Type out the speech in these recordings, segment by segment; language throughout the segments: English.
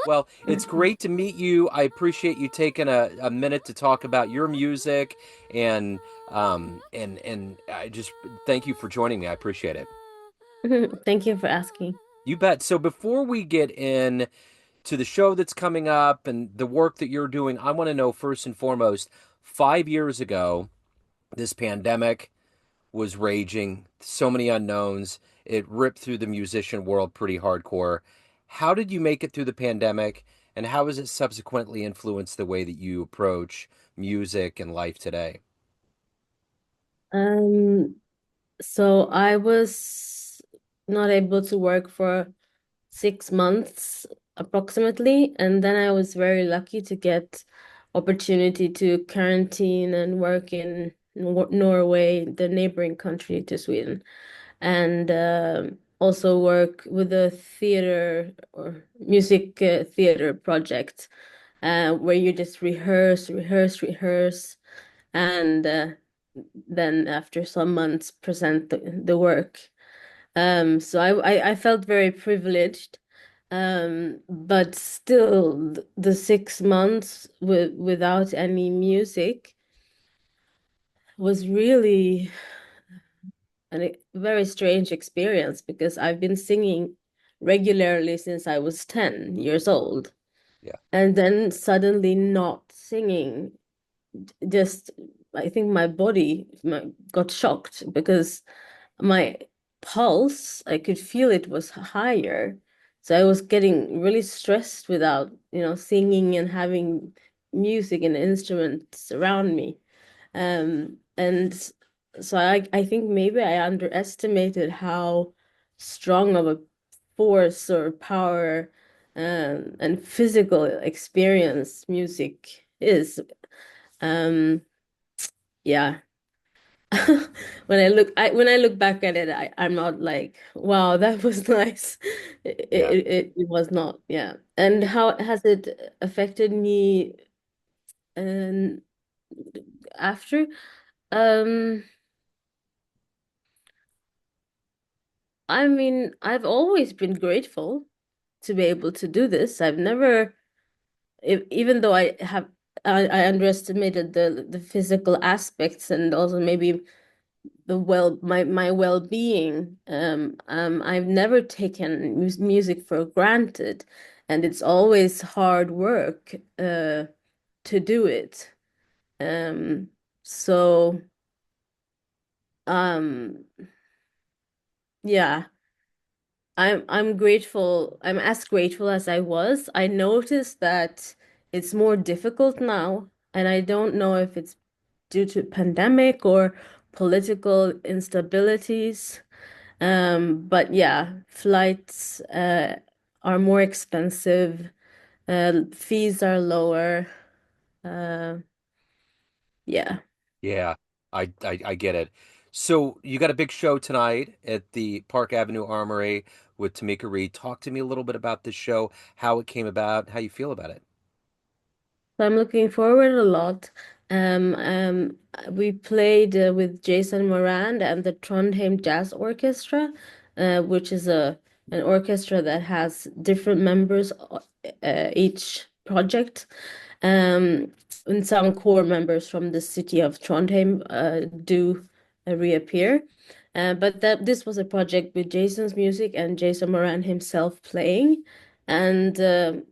Well, it's great to meet you. I appreciate you taking a minute to talk about your music and and I just thank you for joining me. I appreciate it. Thank you for asking. You bet. So before we get in to the show that's coming up and the work that you're doing, I want to know first and foremost, 5 years ago, this pandemic was raging, so many unknowns. It ripped through the musician world pretty hardcore. How did you make it through the pandemic, and how has it subsequently influenced the way that you approach music and life today? Um, so I was not able to work for 6 months approximately, and then I was very lucky to get opportunity to quarantine and work in Norway, the neighboring country to Sweden, and also work with a theater or music theater project where you just rehearse, and then after some months present the work. So I felt very privileged. But still, the 6 months without any music was really a very strange experience because I've been singing regularly since I was 10 years old. Yeah. And then suddenly not singing, just I think my body got shocked because my pulse, I could feel it was higher. So I was getting really stressed without, singing and having music and instruments around me. And so I think maybe I underestimated how strong of a force or power and physical experience music is. Um, yeah. When I look back at it, I'm not like, wow, that was nice. Yeah. It was not, yeah. And how has it affected me um after? Um, I mean, I've always been grateful to be able to do this. I've never, even though I underestimated the physical aspects and also maybe my well-being. I've never taken music for granted, and it's always hard work to do it. Um, so um, yeah, I'm grateful. I'm as grateful as I was. I noticed that it's more difficult now, and I don't know if it's due to pandemic or political instabilities. But yeah, flights are more expensive, fees are lower. Uh, yeah. Yeah. I get it. So you got a big show tonight at the Park Avenue Armory with Tomeka Reid. Talk to me a little bit about this show, how it came about, how you feel about it. So I'm looking forward a lot. Um, um, we played with Jason Moran and the Trondheim Jazz Orchestra, which is a an orchestra that has different members each project. Um, and some core members from the city of Trondheim do reappear. But that this was a project with Jason's music and Jason Moran himself playing. And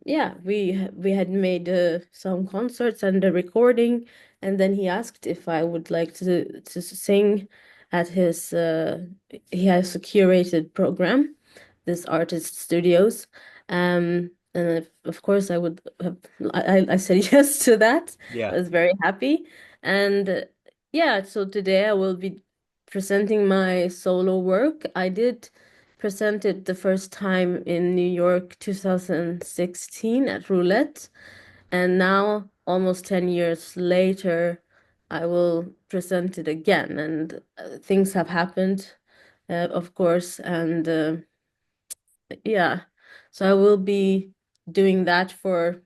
yeah, we had made some concerts and a recording, and then he asked if I would like to sing at his. He has a curated program, this artist studios, and of course I would have. I said yes to that. I Yeah. was very happy, and yeah. So today I will be presenting my solo work. I did presented the first time in New York 2016 at Roulette, and now almost 10 years later, I will present it again. And things have happened, of course, and yeah, so I will be doing that for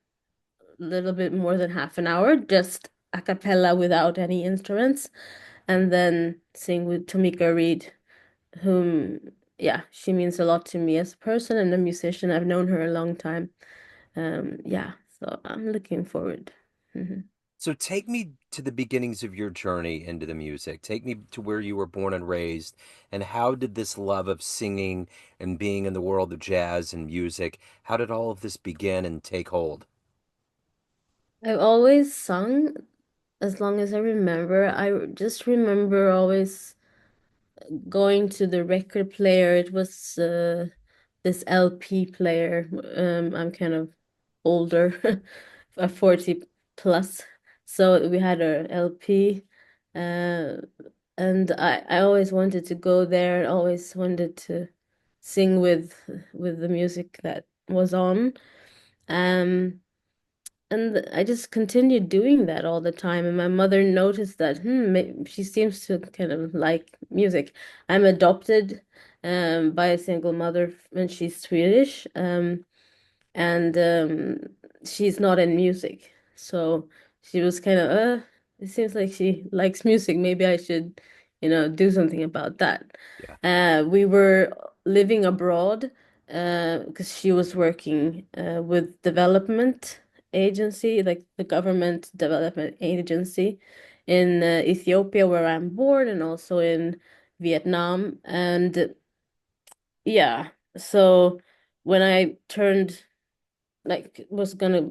a little bit more than half an hour, just a cappella without any instruments, and then sing with Tomeka Reid, whom, yeah, she means a lot to me as a person and a musician. I've known her a long time. Yeah, so I'm looking forward. So take me to the beginnings of your journey into the music. Take me to where you were born and raised, and how did this love of singing and being in the world of jazz and music, how did all of this begin and take hold? I've always sung as long as I remember. I just remember always going to the record player. It was this LP player. I'm kind of older, 40 plus. So we had our LP. Uh, and I always wanted to go there, always wanted to sing with the music that was on. Um, and I just continued doing that all the time. And my mother noticed that, she seems to kind of like music. I'm adopted by a single mother, and she's Swedish. And she's not in music. So she was kind of, it seems like she likes music. Maybe I should, do something about that. Yeah. We were living abroad because she was working with development agency, like the government development agency in Ethiopia, where I'm born, and also in Vietnam. And yeah, so when I turned like was gonna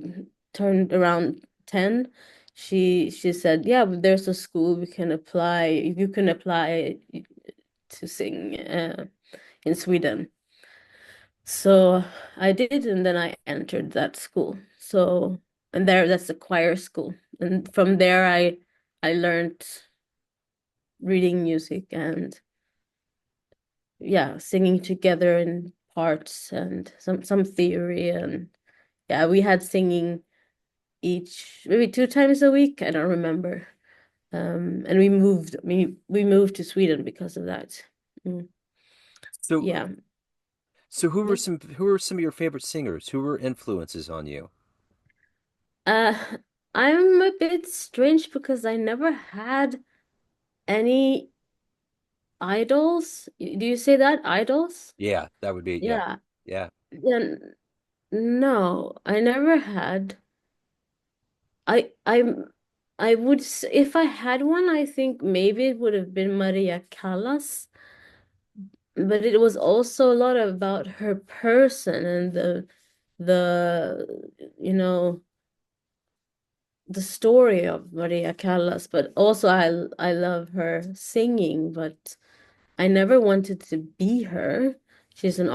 turn around 10, she said, yeah, but there's a school we can apply, you can apply to sing in Sweden. So I did, and then I entered that school. So, and that's a choir school, and from there I learned reading music and yeah, singing together in parts and some theory. And yeah, we had singing each maybe 2 times a week. I don't remember. And we moved to Sweden because of that. Mm, So yeah. so Yeah. who were some of your favorite singers? Who were influences on you? Uh, I'm a bit strange because I never had any idols. Do you say that? Idols? Yeah, that would be yeah. Yeah. Yeah. Yeah. No, I never had. I I'm I would if I had one, I think maybe it would have been Maria Callas. But it was also a lot about her person and the you know the story of Maria Callas. But also I love her singing, but I never wanted to be her. She was an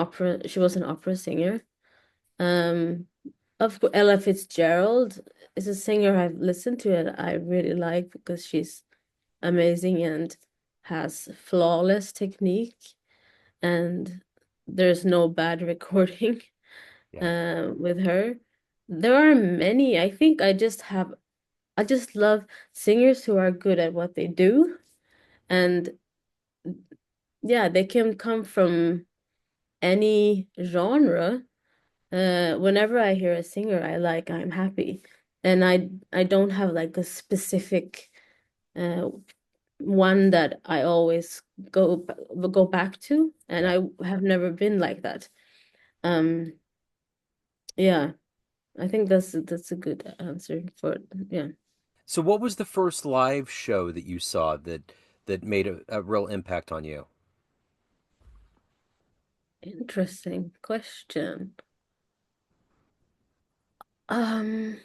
opera singer. Um of course, Ella Fitzgerald is a singer I've listened to and I really like because she's amazing and has flawless technique, and there's no bad recording Yeah. with her. There are many. I just love singers who are good at what they do. And yeah, they can come from any genre. Whenever I hear a singer I like, I'm happy. And I don't have like a specific uh one that I always go back to, and Yeah. I have never been like that. Um, yeah. I think that's a good answer for it. Yeah. So what was the first live show that you saw that made a real impact on you? Interesting question. Um,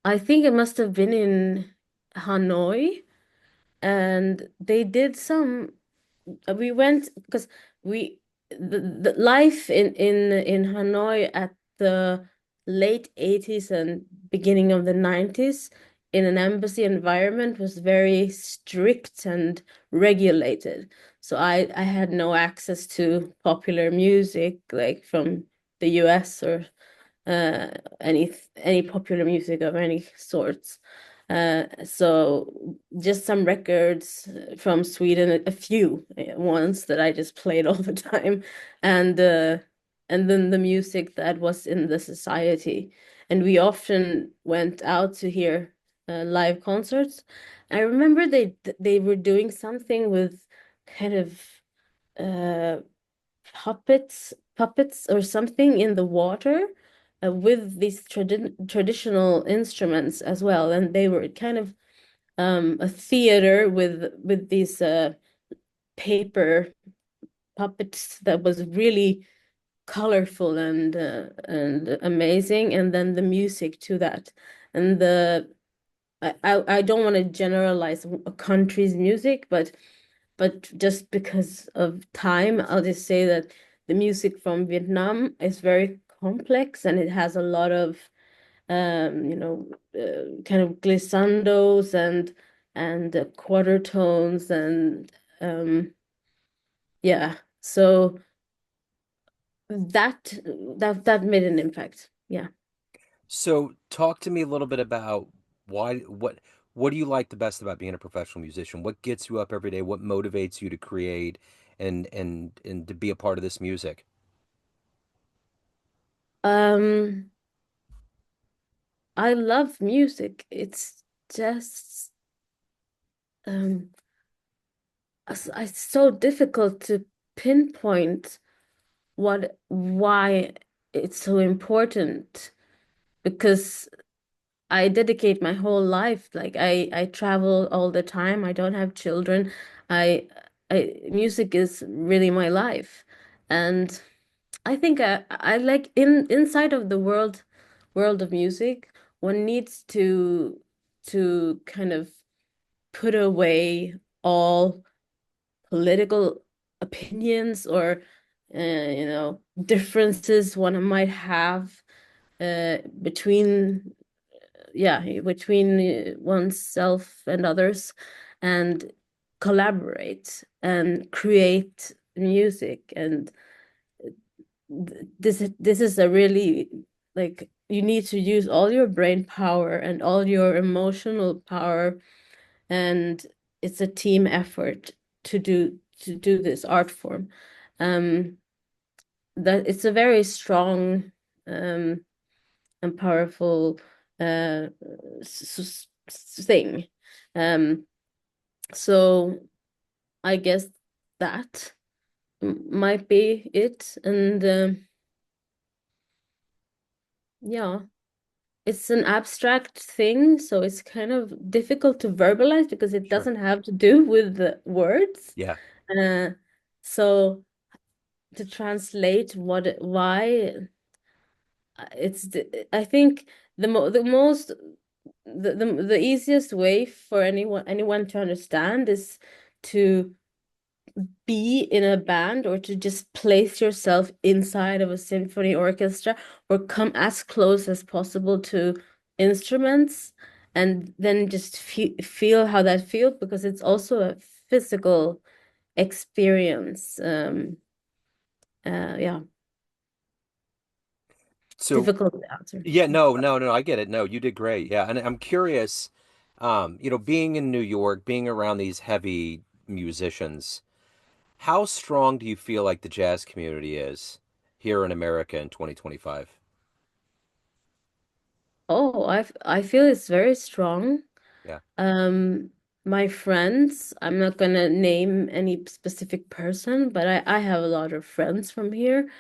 I think it must have been in Hanoi, and they did some we went because we the life in Hanoi at the late 80s and beginning of the 90s in an embassy environment was very strict and regulated. So I had no access to popular music like from the US or uh, any popular music of any sorts. So just some records from Sweden, a few ones that I just played all the time, and uh, and then the music that was in the society. And we often went out to hear live concerts. I remember they were doing something with kind of uh puppets or something in the water, with these traditional instruments as well, and they were kind of a theater with these paper puppets that was really colorful and amazing, and then the music to that, and the I don't want to generalize a country's music, but just because of time, I'll just say that the music from Vietnam is very complex and it has a lot of kind of glissandos and quarter tones and yeah. So that that made an impact. Yeah. So talk to me a little bit about why what do you like the best about being a professional musician? What gets you up every day? What motivates you to create and to be a part of this music? Um, I love music. It's just um it's so difficult to pinpoint why it's so important because I dedicate my whole life. Like I travel all the time. I don't have children. I I music is really my life. And I think I like inside of the world of music, one needs to kind of put away all political opinions or differences one might have between between oneself and others, and collaborate and create music. And this is a really, like, you need to use all your brain power and all your emotional power, and it's a team effort to do this art form. um that it's a very strong um and powerful uh thing. um so I guess that might be it. And yeah, it's an abstract thing, so it's kind of difficult to verbalize because it Sure. doesn't have to do with the words. Yeah. Uh, so to translate why, I think the most the easiest way for anyone to understand is to be in a band or to just place yourself inside of a symphony orchestra or come as close as possible to instruments, and then just feel how that feels, because it's also a physical experience. Yeah, So difficult to answer. yeah, no, I get it. No, you did great. Yeah, and I'm curious, being in New York, being around these heavy musicians, how strong do you feel like the jazz community is here in America in 2025? Oh, I feel it's very strong. Yeah, Um, my friends, I'm not gonna name any specific person, but I have a lot of friends from here,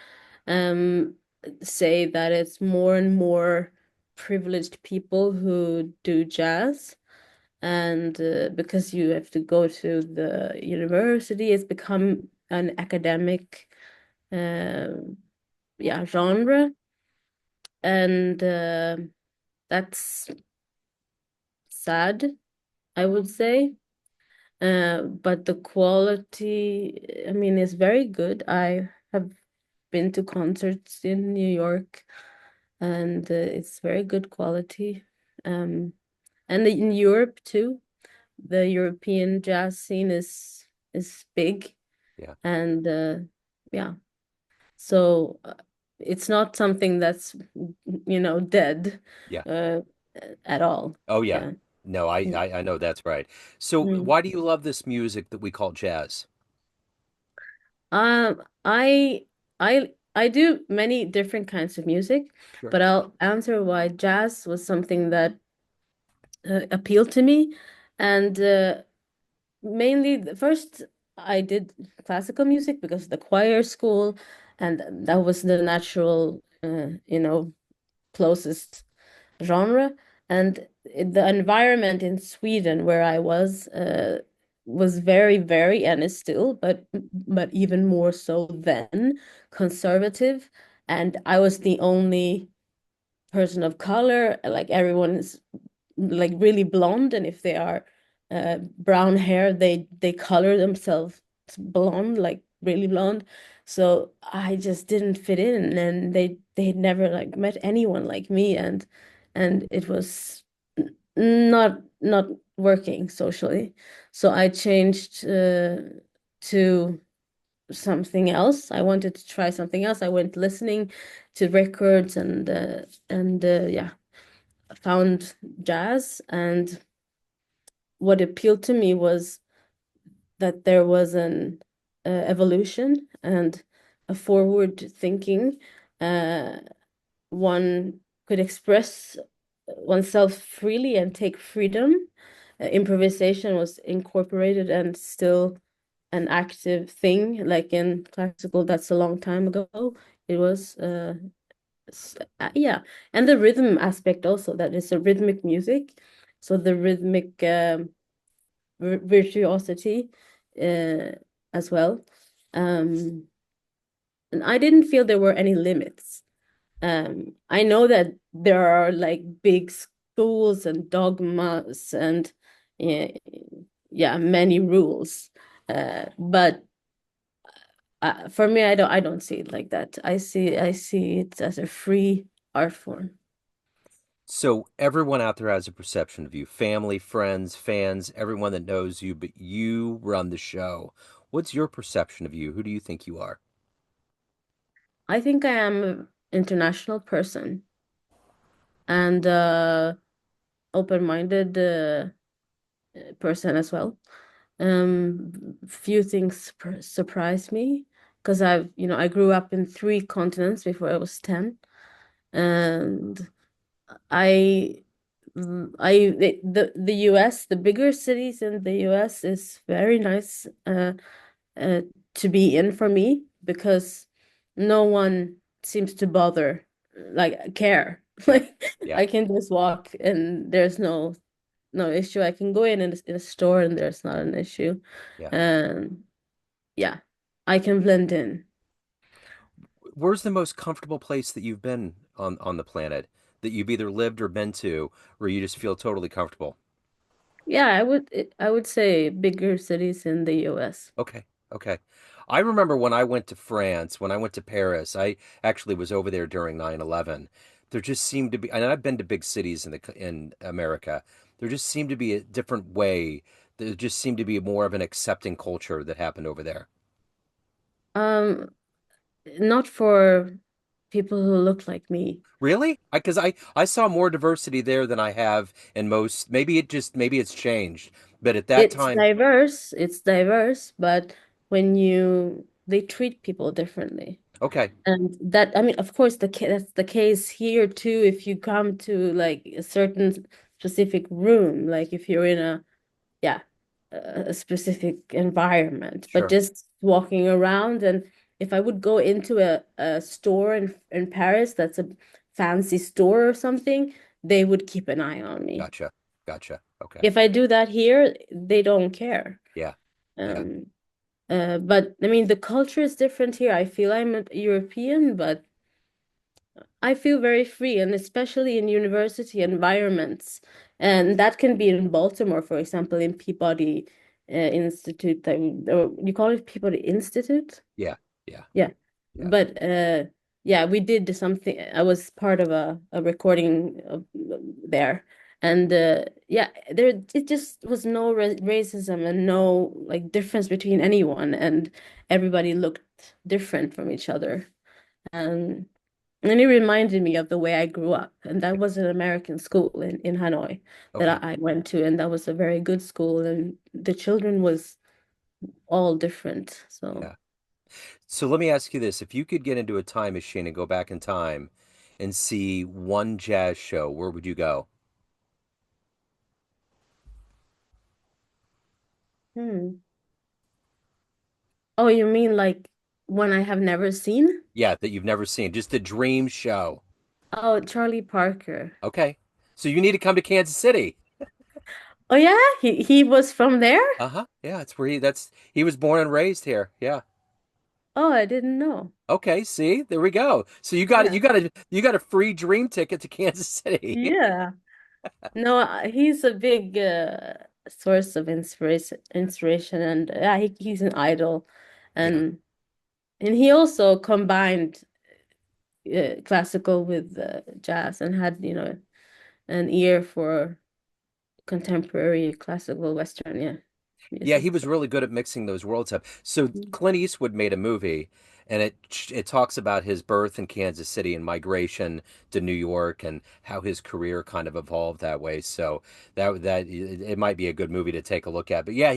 um, say that it's more and more privileged people who do jazz. And because you have to go to the university, it's become an academic, um genre. And that's sad, I would say. But the quality, I mean, is very good. I have been to concerts in New York, and it's very good quality. Um, and in Europe too, the European jazz scene is big, yeah, and yeah. So it's not something that's, dead yeah. uh, at all. Oh yeah. Yeah. No, I know that's right. So Mm. why do you love this music that we call jazz? Um, I I do many different kinds of music, Sure. but I'll answer why jazz was something that appealed to me. And mainly the first I did classical music, because of the choir school, and that was the natural, closest genre. And the environment in Sweden where I was very, very, and is still, but even more so then, conservative. And I was the only person of color. Like everyone is like really blonde, and if they are brown hair, they color themselves blonde, like really blonde. So I just didn't fit in, and they had never like met anyone like me, and it was not working socially. So I changed to something else. I wanted to try something else. I went listening to records and yeah, found jazz. And what appealed to me was that there was an evolution and a forward thinking. Uh, one could express oneself freely and take freedom. Improvisation was incorporated and still an active thing. Like in classical, that's a long time ago. It was yeah, and the rhythm aspect also, that is a rhythmic music. So the rhythmic virtuosity uh, as well. Um, and I didn't feel there were any limits. I know that there are like big schools and dogmas and yeah, yeah, many rules. But for me, I don't see it like that. I see it as a free art form. So everyone out there has a perception of you, family, friends, fans, everyone that knows you, but you run the show. What's your perception of you? Who do you think you are? I think I am an international person and open-minded person as well. Few things surprise me because I grew up in three continents before I was 10, and I the US, the bigger cities in the US is very nice uh to be in for me because no one seems to bother, like care. Yeah. Like Yeah. I can just walk and there's no issue. I can go in a store and there's not an issue. Yeah. And yeah, I can blend in. Where's the most comfortable place that you've been on the planet that you've either lived or been to where you just feel totally comfortable? Yeah, I would say bigger cities in the US. Okay. Okay. I remember when I went to France, when I went to Paris, I actually was over there during 9/11. There just seemed to be, and I've been to big cities in America. There just seemed to be a different way. There just seemed to be more of an accepting culture that happened over there. Um, Not for people who look like me. Really? Because I saw more diversity there than I have in most. Maybe it's changed, but at that It's time, diverse, it's diverse, but they treat people differently. okay, And that, I mean, of course, that's the case here too. If you come to like a certain specific room, like if you're in yeah, a specific environment, but sure, just walking around, and if I would go into a store in Paris that's a fancy store or something, they would keep an eye on me. gotcha, gotcha, okay, If I do that here, they don't care. yeah, yeah, Um, but I mean, the culture is different here. I feel I'm a European, but I feel very free, and especially in university environments. And that can be in Baltimore, for example, in Peabody Institute. Or you call it Peabody Institute? yeah, yeah, Yeah. yeah, But yeah, we did something. I was part of a recording there. And yeah, there it just was no racism and no like difference between anyone, and everybody looked different from each other. And and it reminded me of the way I grew up. And that was an American school in Hanoi okay, that I went to. And that was a very good school. And the children was all different. So, yeah. So let me ask you this: if you could get into a time machine and go back in time and see one jazz show, where would you go? hmm. Oh, you mean like one I have never seen? Yeah, that you've never seen, just a dream show. Oh, Charlie Parker. Okay. So you need to come to Kansas City. Oh yeah, he was from there? Uh-huh. Yeah, it's where he was born and raised here. Yeah. Oh, I didn't know. Okay, see? There we go. So Yeah. you got a free dream ticket to Kansas City. Yeah. No, he's a big source of inspiration, and yeah, he's an idol, Yeah. and he also combined classical with jazz and had, an ear for contemporary classical Western, yeah, Yeah, music. he was So, really good at mixing those worlds up. So mm. Clint Eastwood made a movie, and it talks about his birth in Kansas City and migration to New York and how his career kind of evolved that way. So that it might be a good movie to take a look at. But yeah,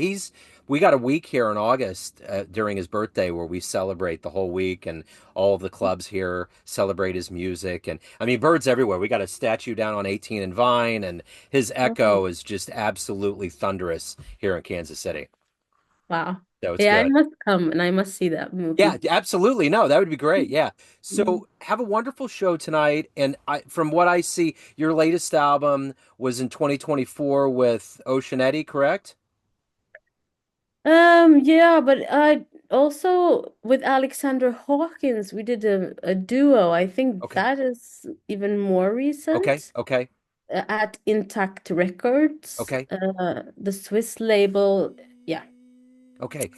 we got a week here in August during his birthday where we celebrate the whole week, and all of the clubs here celebrate his music. And I mean, birds everywhere. We got a statue down on 18 and Vine, and his Oh, echo is just absolutely thunderous here in Kansas City. wow. So it's Yeah, I good. must come and I must see that Yeah, movie. absolutely. No, that would be great. Yeah. Mm. So have a wonderful show tonight. And from what I see, your latest album was in 2024 with Oceanetti, correct? Yeah, but also with Alexander Hawkins, we did a duo. I think Okay. that is even more Okay. recent. Okay. At Intact Records, Okay. the Swiss label. Yeah. Okay.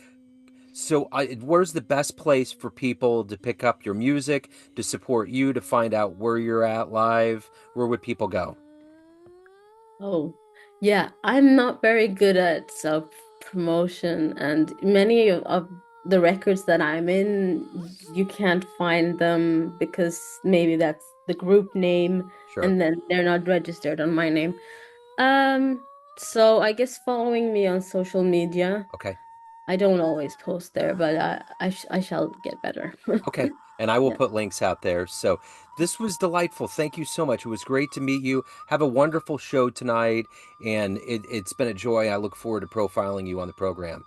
So where's the best place for people to pick up your music, to support you, to find out where you're at live? Where would people go? Oh, yeah. I'm not very good at self-promotion, and many of the records that I'm in, you can't find them because maybe that's the group name, Sure. and then they're not registered on my name. Um, so I guess following me on social media. Okay. I don't always post there, but I shall get better. Okay. And I will Yeah. put links out there. So this was delightful. Thank you so much. It was great to meet you. Have a wonderful show tonight. And it's been a joy. I look forward to profiling you on the program.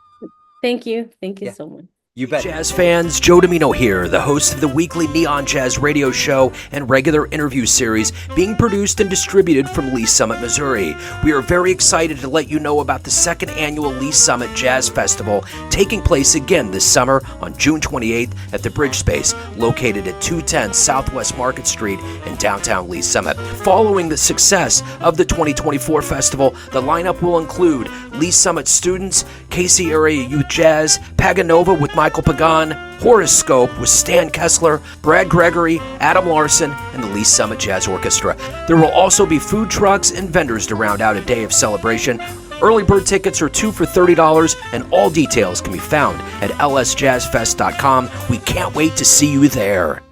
Thank you. Thank you Yeah, so much. you bet. Jazz fans, Joe Domino here, the host of the weekly Neon Jazz radio show and regular interview series being produced and distributed from Lee Summit, Missouri. We are very excited to let you know about the second annual Lee Summit Jazz Festival taking place again this summer on June 28th at the Bridge Space, located at 210 Southwest Market Street in downtown Lee Summit. Following the success of the 2024 festival, the lineup will include Lee Summit students, Casey Area Youth Jazz, Paganova with Michael Pagan, Horoscope with Stan Kessler, Brad Gregory, Adam Larson, and the Lee Summit Jazz Orchestra. There will also be food trucks and vendors to round out a day of celebration. Early bird tickets are 2 for $30, and all details can be found at lsjazzfest.com. We can't wait to see you there.